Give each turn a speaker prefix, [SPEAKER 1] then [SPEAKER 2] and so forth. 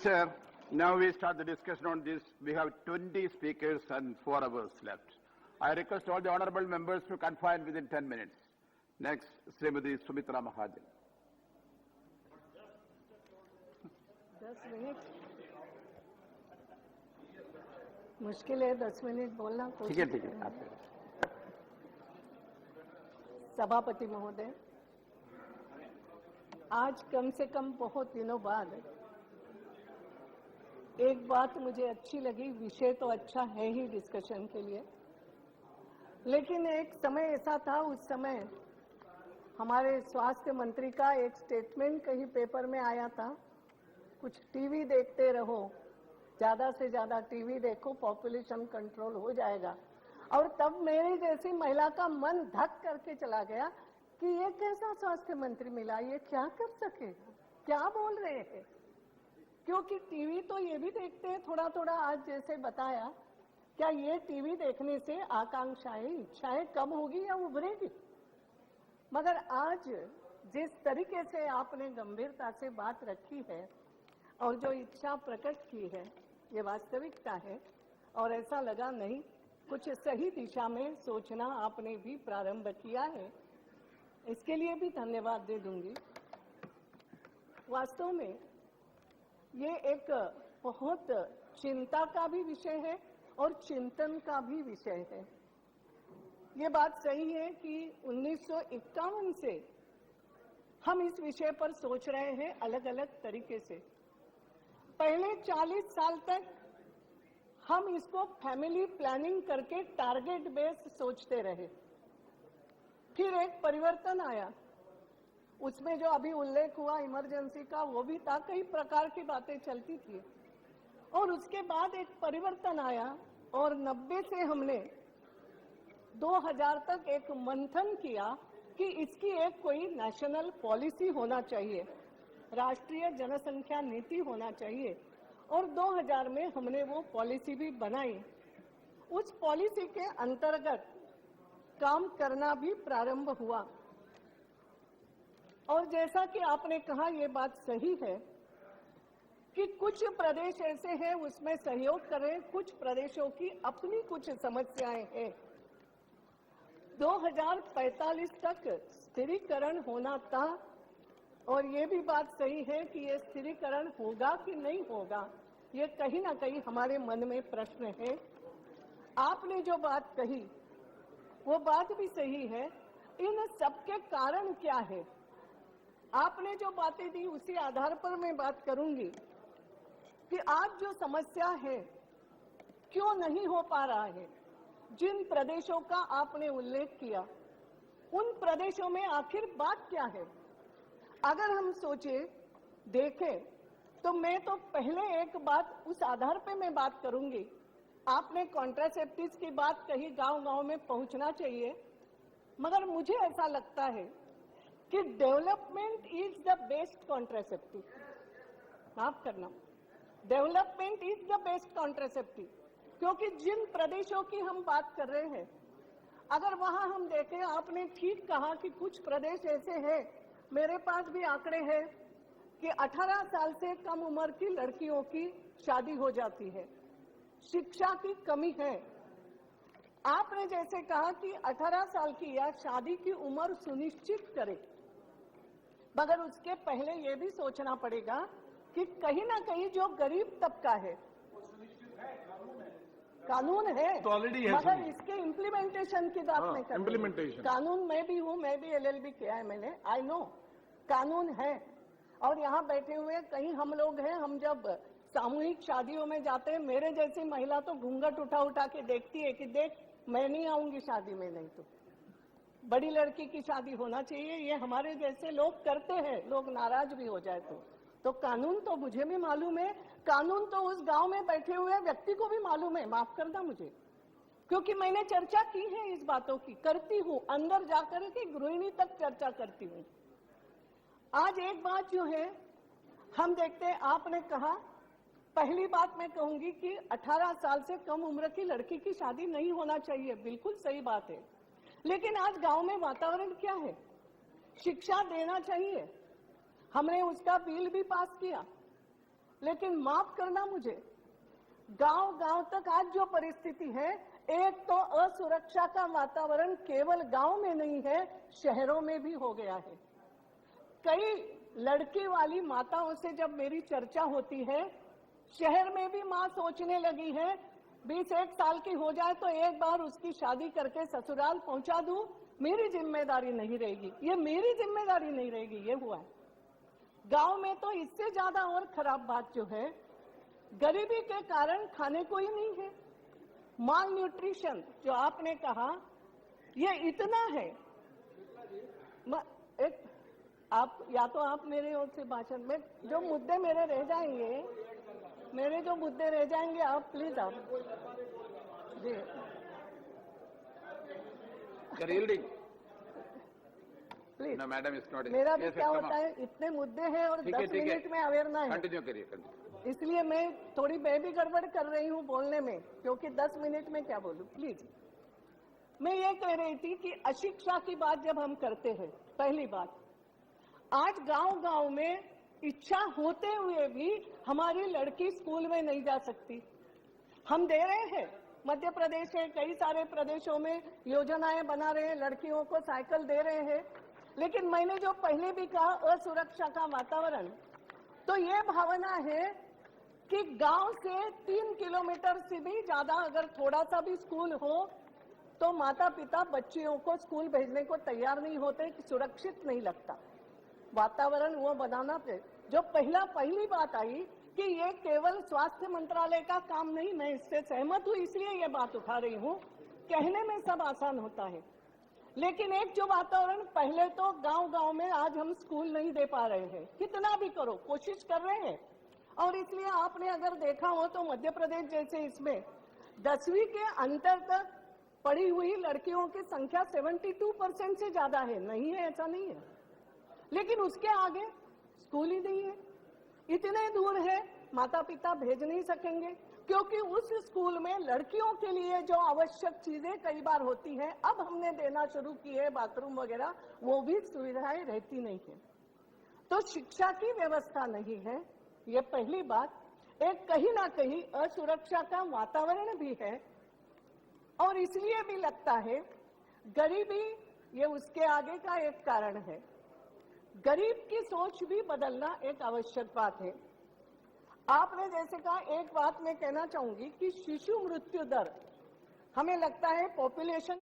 [SPEAKER 1] Sir, now we start the discussion on this. We have 20 speakers and 4 hours left. I request all the honorable members to confine within 10 minutes. Next, Srimati Sumitra Mahajan.
[SPEAKER 2] 10 minute मुश्किल है 10 minute बोलना
[SPEAKER 1] ठीक है आप
[SPEAKER 2] सभापति महोदय, आज कम से कम बहुत दिनों बाद एक बात मुझे अच्छी लगी। विषय तो अच्छा है ही डिस्कशन के लिए, लेकिन एक समय ऐसा था, उस समय हमारे स्वास्थ्य मंत्री का एक स्टेटमेंट कहीं पेपर में आया था, कुछ टीवी देखते रहो, ज्यादा से ज्यादा टीवी देखो, पॉपुलेशन कंट्रोल हो जाएगा। और तब मेरी जैसी महिला का मन धक करके चला गया कि ये कैसा स्वास्थ्य मंत्री मिला, ये क्या कर सकेगा, क्या बोल रहे हैं। क्योंकि टीवी तो ये भी देखते हैं थोड़ा थोड़ा, आज जैसे बताया, क्या ये टीवी देखने से आकांक्षाएं, इच्छाएं कम होगी या उभरेगी। मगर आज जिस तरीके से आपने गंभीरता से बात रखी है और जो इच्छा प्रकट की है, ये वास्तविकता है और ऐसा लगा नहीं, कुछ सही दिशा में सोचना आपने भी प्रारंभ किया है, इसके लिए भी धन्यवाद दे दूंगी। वास्तव में ये एक बहुत चिंता का भी विषय है और चिंतन का भी विषय है। ये बात सही है कि 1951 से हम इस विषय पर सोच रहे हैं अलग अलग तरीके से। पहले 40 साल तक हम इसको फैमिली प्लानिंग करके टारगेट बेस्ड सोचते रहे। फिर एक परिवर्तन आया, उसमें जो अभी उल्लेख हुआ इमरजेंसी का, वो भी था, कई प्रकार की बातें चलती थी। और उसके बाद एक परिवर्तन आया और 90 से हमने 2000 तक एक मंथन किया कि इसकी एक कोई नेशनल पॉलिसी होना चाहिए, राष्ट्रीय जनसंख्या नीति होना चाहिए। और 2000 में हमने वो पॉलिसी भी बनाई। उस पॉलिसी के अंतर्गत काम करना भी प्रारंभ हुआ। और जैसा कि आपने कहा, ये बात सही है कि कुछ प्रदेश ऐसे हैं उसमें सहयोग करें, कुछ प्रदेशों की अपनी कुछ समस्याएं हैं। 2045 तक स्थिरीकरण होना था और ये भी बात सही है कि ये स्थिरीकरण होगा कि नहीं होगा, ये कहीं ना कहीं हमारे मन में प्रश्न है। आपने जो बात कही वो बात भी सही है। इन सबके कारण क्या है, आपने जो बातें दी उसी आधार पर मैं बात करूंगी कि आज जो समस्या है क्यों नहीं हो पा रहा है। जिन प्रदेशों का आपने उल्लेख किया, उन प्रदेशों में आखिर बात क्या है। अगर हम सोचे देखें तो मैं तो पहले एक बात उस आधार पे मैं बात करूंगी। आपने कॉन्ट्रासेप्टिव्स की बात कही, गांव-गांव में पहुंचना चाहिए, मगर मुझे ऐसा लगता है कि development is the best contraceptive. माफ करना, development is the best contraceptive. क्योंकि जिन प्रदेशों की हम बात कर रहे हैं, अगर वहां हम देखें, आपने ठीक कहा कि कुछ प्रदेश ऐसे हैं, मेरे पास भी आंकड़े हैं कि 18 साल से कम उम्र की लड़कियों की शादी हो जाती है, शिक्षा की कमी है। आपने जैसे कहा कि 18 साल की या शादी की उम्र सुनिश्चित करें, मगर उसके पहले ये भी सोचना पड़ेगा कि कहीं ना कहीं जो गरीब तबका है, कानून है तो ऑलरेडी है, मगर इसके इम्प्लीमेंटेशन की बात नहीं कर रही। कानून मैं भी हूँ, मैं भी LLB किया है मैंने, आई नो कानून है। और यहाँ बैठे हुए कई हम लोग हैं, हम जब सामूहिक शादियों में जाते हैं, मेरे जैसी महिला तो घूंघट उठा उठा के देखती है कि देख मैं नहीं आऊंगी शादी में, नहीं तो बड़ी लड़की की शादी होना चाहिए। ये हमारे जैसे लोग करते हैं, लोग नाराज भी हो जाए तो कानून तो मुझे भी मालूम है, कानून तो उस गांव में बैठे हुए व्यक्ति को भी मालूम है। माफ करना मुझे, क्योंकि मैंने चर्चा की है इस बातों की, करती हूं, अंदर जाकर के गृहिणी तक चर्चा करती हूं। आज एक बात जो है हम देखते हैं, आपने कहा, पहली बात मैं कहूंगी कि 18 साल से कम उम्र की लड़की की शादी नहीं होना चाहिए, बिल्कुल सही बात है। लेकिन आज गांव में वातावरण क्या है, शिक्षा देना चाहिए, हमने उसका बिल भी पास किया। लेकिन माफ करना मुझे, गांव गांव तक आज जो परिस्थिति है, एक तो असुरक्षा का वातावरण केवल गांव में नहीं है, शहरों में भी हो गया है। कई लड़की वाली माताओं से जब मेरी चर्चा होती है, शहर में भी मां सोचने लगी है 20-21 साल की हो जाए तो एक बार उसकी शादी करके ससुराल पहुंचा दूं, मेरी जिम्मेदारी नहीं रहेगी, ये मेरी जिम्मेदारी नहीं रहेगी, ये हुआ है। गांव में तो इससे ज्यादा और खराब बात जो है, गरीबी के कारण खाने को ही नहीं है। माल न्यूट्रिशन जो आपने कहा, ये इतना है। एक आप या तो आप मेरे ओर से भाषण में जो मुद्दे मेरे रह जाएंगे, आप प्लीज आप जी
[SPEAKER 1] Yielding.
[SPEAKER 2] Please.
[SPEAKER 1] No, madam is not.
[SPEAKER 2] मेरा भी
[SPEAKER 1] Yes,
[SPEAKER 2] क्या
[SPEAKER 1] come
[SPEAKER 2] होता
[SPEAKER 1] on.
[SPEAKER 2] है, इतने मुद्दे हैं और
[SPEAKER 1] ठीक है,
[SPEAKER 2] 10
[SPEAKER 1] ठीक है।
[SPEAKER 2] मिनट में अवेरना है,
[SPEAKER 1] Continue करिए, continue.
[SPEAKER 2] इसलिए मैं थोड़ी मैं भी गड़बड़ कर रही हूँ बोलने में, क्योंकि 10 मिनट में क्या बोलूं। प्लीज, मैं ये कह रही थी कि अशिक्षा की बात जब हम करते हैं, पहली बात, आज गांव गांव में इच्छा होते हुए भी हमारी लड़की स्कूल में नहीं जा सकती। हम दे रहे हैं, मध्य प्रदेश है, कई सारे प्रदेशों में योजनाएं बना रहे हैं, लड़कियों को साइकिल दे रहे हैं, लेकिन मैंने जो पहले भी कहा, असुरक्षा का वातावरण, तो ये भावना है कि गांव से 3 किलोमीटर से भी ज्यादा अगर थोड़ा सा भी स्कूल हो तो माता पिता बच्चियों को स्कूल भेजने को तैयार नहीं होते, कि सुरक्षित नहीं लगता। वातावरण वो बनाना चाहिए। जो पहली बात आई कि ये केवल स्वास्थ्य मंत्रालय का काम नहीं, मैं इससे सहमत हूं, इसलिए ये बात उठा रही हूं। कहने में सब आसान होता है, लेकिन एक जो वातावरण, पहले तो गांव-गांव में आज हम स्कूल नहीं दे पा रहे हैं, कितना भी करो, कोशिश कर रहे हैं, और इसलिए आपने अगर देखा हो तो मध्य प्रदेश जैसे इसमें 10वीं के अंतर तक पढ़ी हुई लड़कियों की संख्या 72% से ज्यादा है। नहीं है ऐसा नहीं है, लेकिन उसके आगे स्कूल ही नहीं है, इतने दूर है, माता पिता भेज नहीं सकेंगे, क्योंकि उस स्कूल में लड़कियों के लिए जो आवश्यक चीजें कई बार होती हैं, अब हमने देना शुरू की है, बाथरूम वगैरह, वो भी सुविधाएं रहती नहीं है। तो शिक्षा की व्यवस्था नहीं है, ये पहली बात। एक कहीं ना कहीं असुरक्षा का वातावरण भी है, और इसलिए भी लगता है गरीबी ये उसके आगे का एक कारण है। गरीब की सोच भी बदलना एक आवश्यक बात है। आपने जैसे कहा, एक बात मैं कहना चाहूंगी कि शिशु मृत्यु दर, हमें लगता है पॉपुलेशन